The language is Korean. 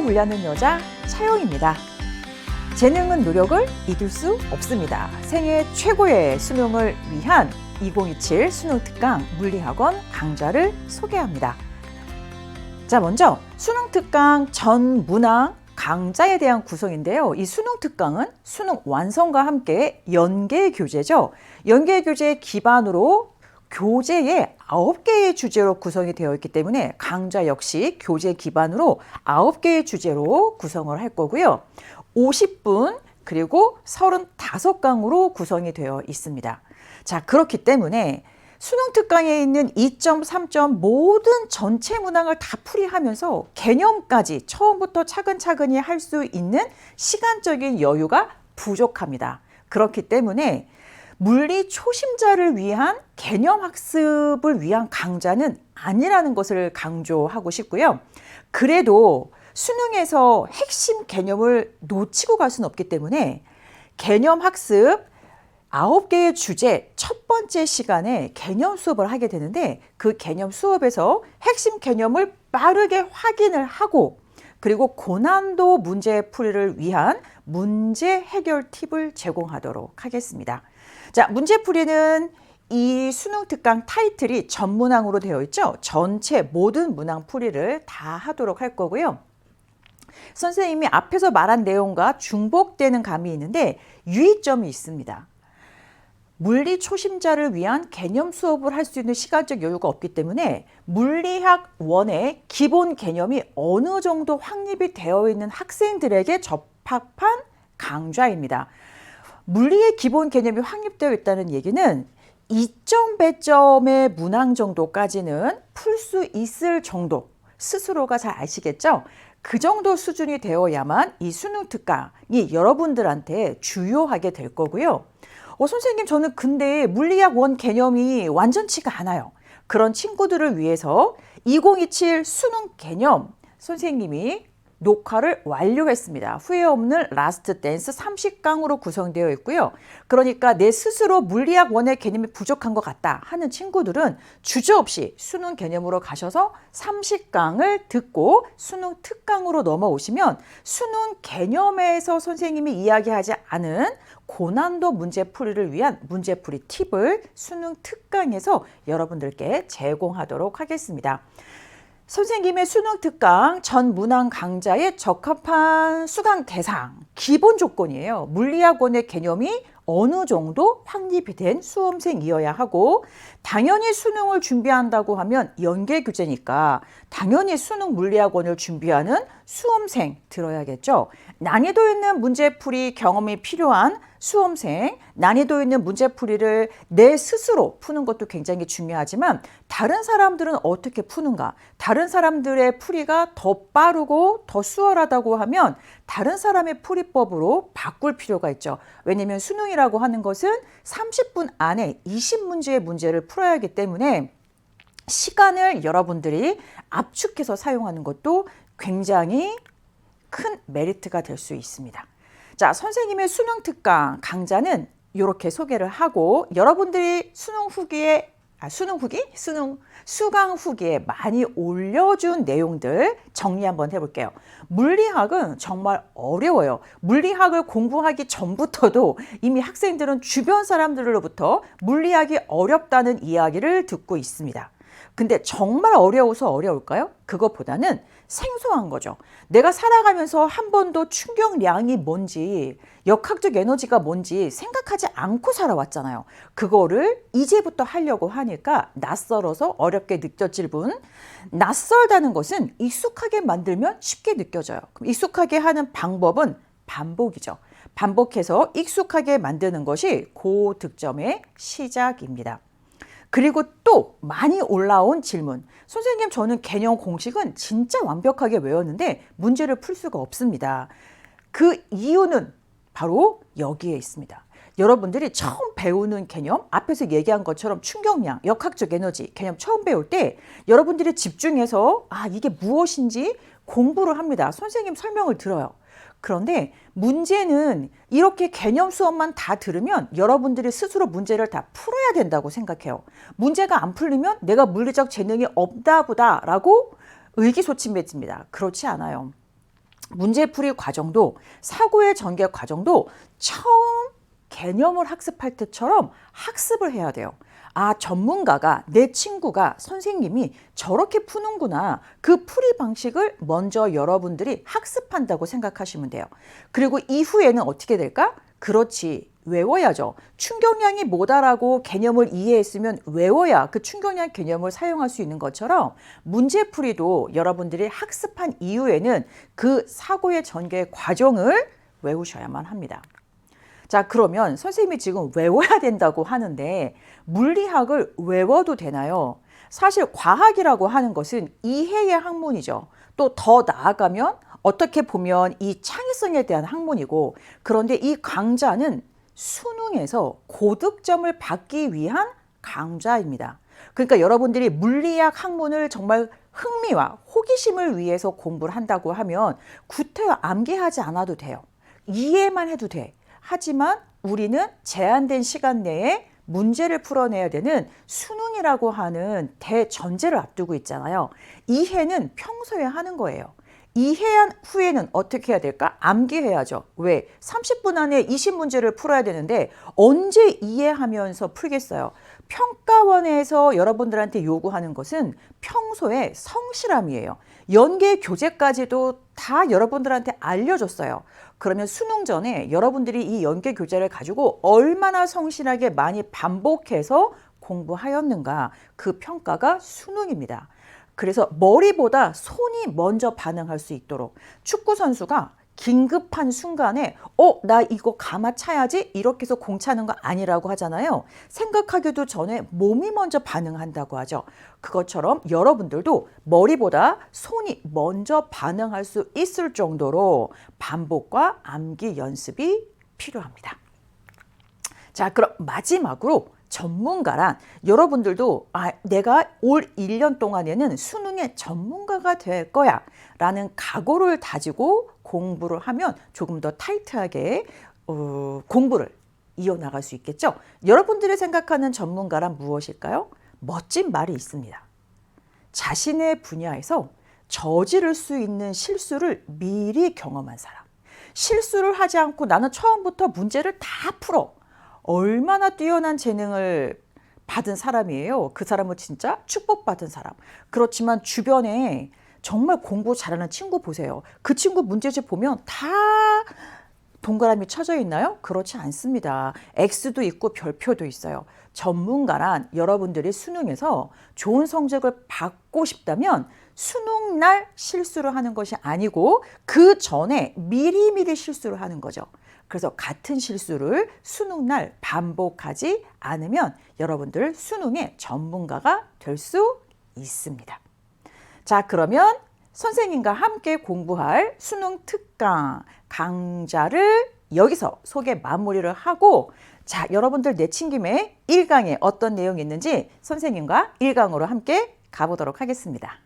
분리하는 여자 차영입니다. 재능은 노력을 이길 수 없습니다. 생애 최고의 수능을 위한 2027 수능 특강 물리학원 강좌를 소개합니다. 자, 먼저 수능 특강 전 문항 강좌에 대한 구성인데요. 이 수능 특강은 수능 완성과 함께 연계 교재죠. 연계 교재 기반으로 교재에 9개의 주제로 구성이 되어 있기 때문에 강좌 역시 교재 기반으로 9개의 주제로 구성을 할 거고요. 50분 그리고 35강으로 구성이 되어 있습니다. 자, 그렇기 때문에 수능 특강에 있는 2점, 3점 모든 전체 문항을 다 풀이하면서 개념까지 처음부터 차근차근히 할 수 있는 시간적인 여유가 부족합니다. 그렇기 때문에 물리 초심자를 위한 개념 학습을 위한 강좌는 아니라는 것을 강조하고 싶고요. 그래도 수능에서 핵심 개념을 놓치고 갈 수는 없기 때문에 개념 학습 9개의 주제 첫 번째 시간에 개념 수업을 하게 되는데 그 개념 수업에서 핵심 개념을 빠르게 확인을 하고 그리고 고난도 문제 풀이를 위한 문제 해결 팁을 제공하도록 하겠습니다. 자, 문제풀이는 이 수능 특강 타이틀이 전문항으로 되어 있죠. 전체 모든 문항 풀이를 다 하도록 할 거고요. 선생님이 앞에서 말한 내용과 중복되는 감이 있는데 유의점이 있습니다. 물리 초심자를 위한 개념 수업을 할 수 있는 시간적 여유가 없기 때문에 물리학 1의 기본 개념이 어느 정도 확립이 되어 있는 학생들에게 적합한 강좌입니다. 물리의 기본 개념이 확립되어 있다는 얘기는 2점 배점의 문항 정도까지는 풀 수 있을 정도, 스스로가 잘 아시겠죠? 그 정도 수준이 되어야만 이 수능 특강이 여러분들한테 주요하게 될 거고요. 선생님, 저는 근데 물리학 1 개념이 완전치가 않아요. 그런 친구들을 위해서 2027 수능 개념 선생님이 녹화를 완료했습니다. 후회 없는 라스트 댄스 30강으로 구성되어 있고요. 그러니까 내 스스로 물리학 1의 개념이 부족한 것 같다 하는 친구들은 주저없이 수능 개념으로 가셔서 30강을 듣고 수능 특강으로 넘어오시면 수능 개념에서 선생님이 이야기하지 않은 고난도 문제풀이를 위한 문제풀이 팁을 수능 특강에서 여러분들께 제공하도록 하겠습니다. 선생님의 수능 특강 전 문항 강좌에 적합한 수강 대상 기본 조건이에요. 물리학 1의 개념이 어느 정도 확립이 된 수험생이어야 하고 당연히 수능을 준비한다고 하면 연계 교재니까 당연히 수능 물리학 1을 준비하는 수험생 들어야겠죠. 난이도 있는 문제풀이 경험이 필요한 수험생, 난이도 있는 문제풀이를 내 스스로 푸는 것도 굉장히 중요하지만 다른 사람들은 어떻게 푸는가? 다른 사람들의 풀이가 더 빠르고 더 수월하다고 하면 다른 사람의 풀이법으로 바꿀 필요가 있죠. 왜냐하면 수능이라고 하는 것은 30분 안에 20문제의 문제를 풀어야 하기 때문에 시간을 여러분들이 압축해서 사용하는 것도 굉장히 큰 메리트가 될 수 있습니다. 자, 선생님의 수능 특강 강좌는 이렇게 소개를 하고 여러분들이 수강 후기에 많이 올려준 내용들 정리 한번 해볼게요. 물리학은 정말 어려워요. 물리학을 공부하기 전부터도 이미 학생들은 주변 사람들로부터 물리학이 어렵다는 이야기를 듣고 있습니다. 근데 정말 어려워서 어려울까요? 그것보다는 생소한 거죠. 내가 살아가면서 한 번도 충격량이 뭔지, 역학적 에너지가 뭔지 생각하지 않고 살아왔잖아요. 그거를 이제부터 하려고 하니까 낯설어서 어렵게 느껴질 뿐, 낯설다는 것은 익숙하게 만들면 쉽게 느껴져요. 그럼 익숙하게 하는 방법은 반복이죠. 반복해서 익숙하게 만드는 것이 고득점의 시작입니다. 그리고 또 많이 올라온 질문. 선생님, 저는 개념 공식은 진짜 완벽하게 외웠는데 문제를 풀 수가 없습니다. 그 이유는 바로 여기에 있습니다. 여러분들이 처음 배우는 개념, 앞에서 얘기한 것처럼 충격량, 역학적 에너지 개념 처음 배울 때 여러분들이 집중해서 이게 무엇인지 공부를 합니다. 선생님 설명을 들어요. 그런데 문제는 이렇게 개념 수업만 다 들으면 여러분들이 스스로 문제를 다 풀어야 된다고 생각해요. 문제가 안 풀리면 내가 물리적 재능이 없다 보다 라고 의기소침해집니다. 그렇지 않아요. 문제풀이 과정도 사고의 전개 과정도 처음 개념을 학습할 때처럼 학습을 해야 돼요. 아, 전문가가, 내 친구가, 선생님이 저렇게 푸는구나. 그 풀이 방식을 먼저 여러분들이 학습한다고 생각하시면 돼요. 그리고 이후에는 어떻게 될까? 그렇지, 외워야죠. 충격량이 뭐다라고 개념을 이해했으면 외워야 그 충격량 개념을 사용할 수 있는 것처럼 문제풀이도 여러분들이 학습한 이후에는 그 사고의 전개 과정을 외우셔야만 합니다. 자, 그러면 선생님이 지금 외워야 된다고 하는데 물리학을 외워도 되나요? 사실 과학이라고 하는 것은 이해의 학문이죠. 또 더 나아가면 어떻게 보면 이 창의성에 대한 학문이고, 그런데 이 강좌는 수능에서 고득점을 받기 위한 강좌입니다. 그러니까 여러분들이 물리학 학문을 정말 흥미와 호기심을 위해서 공부를 한다고 하면 구태여 암기하지 않아도 돼요. 이해만 해도 돼. 하지만 우리는 제한된 시간 내에 문제를 풀어내야 되는 수능이라고 하는 대전제를 앞두고 있잖아요. 이해는 평소에 하는 거예요. 이해한 후에는 어떻게 해야 될까? 암기해야죠. 왜? 30분 안에 20문제를 풀어야 되는데 언제 이해하면서 풀겠어요? 평가원에서 여러분들한테 요구하는 것은 평소에 성실함이에요. 연계 교재까지도 다 여러분들한테 알려줬어요. 그러면 수능 전에 여러분들이 이 연계 교재를 가지고 얼마나 성실하게 많이 반복해서 공부하였는가, 그 평가가 수능입니다. 그래서 머리보다 손이 먼저 반응할 수 있도록, 축구 선수가 긴급한 순간에 나 이거 가마 차야지 이렇게 해서 공 차는 거 아니라고 하잖아요. 생각하기도 전에 몸이 먼저 반응한다고 하죠. 그것처럼 여러분들도 머리보다 손이 먼저 반응할 수 있을 정도로 반복과 암기 연습이 필요합니다. 자, 그럼 마지막으로 전문가란, 여러분들도 내가 올 1년 동안에는 수능의 전문가가 될 거야 라는 각오를 다지고 공부를 하면 조금 더 타이트하게 공부를 이어나갈 수 있겠죠. 여러분들이 생각하는 전문가란 무엇일까요? 멋진 말이 있습니다. 자신의 분야에서 저지를 수 있는 실수를 미리 경험한 사람. 실수를 하지 않고 나는 처음부터 문제를 다 풀어. 얼마나 뛰어난 재능을 받은 사람이에요. 그 사람은 진짜 축복받은 사람. 그렇지만 주변에 정말 공부 잘하는 친구 보세요. 그 친구 문제집 보면 다 동그라미 쳐져 있나요? 그렇지 않습니다. X도 있고 별표도 있어요. 전문가란, 여러분들이 수능에서 좋은 성적을 받고 싶다면 수능날 실수를 하는 것이 아니고 그 전에 미리미리 실수를 하는 거죠. 그래서 같은 실수를 수능날 반복하지 않으면 여러분들 수능의 전문가가 될 수 있습니다. 자, 그러면 선생님과 함께 공부할 수능 특강 강좌를 여기서 소개 마무리를 하고, 자, 여러분들 내친 김에 1강에 어떤 내용이 있는지 선생님과 1강으로 함께 가보도록 하겠습니다.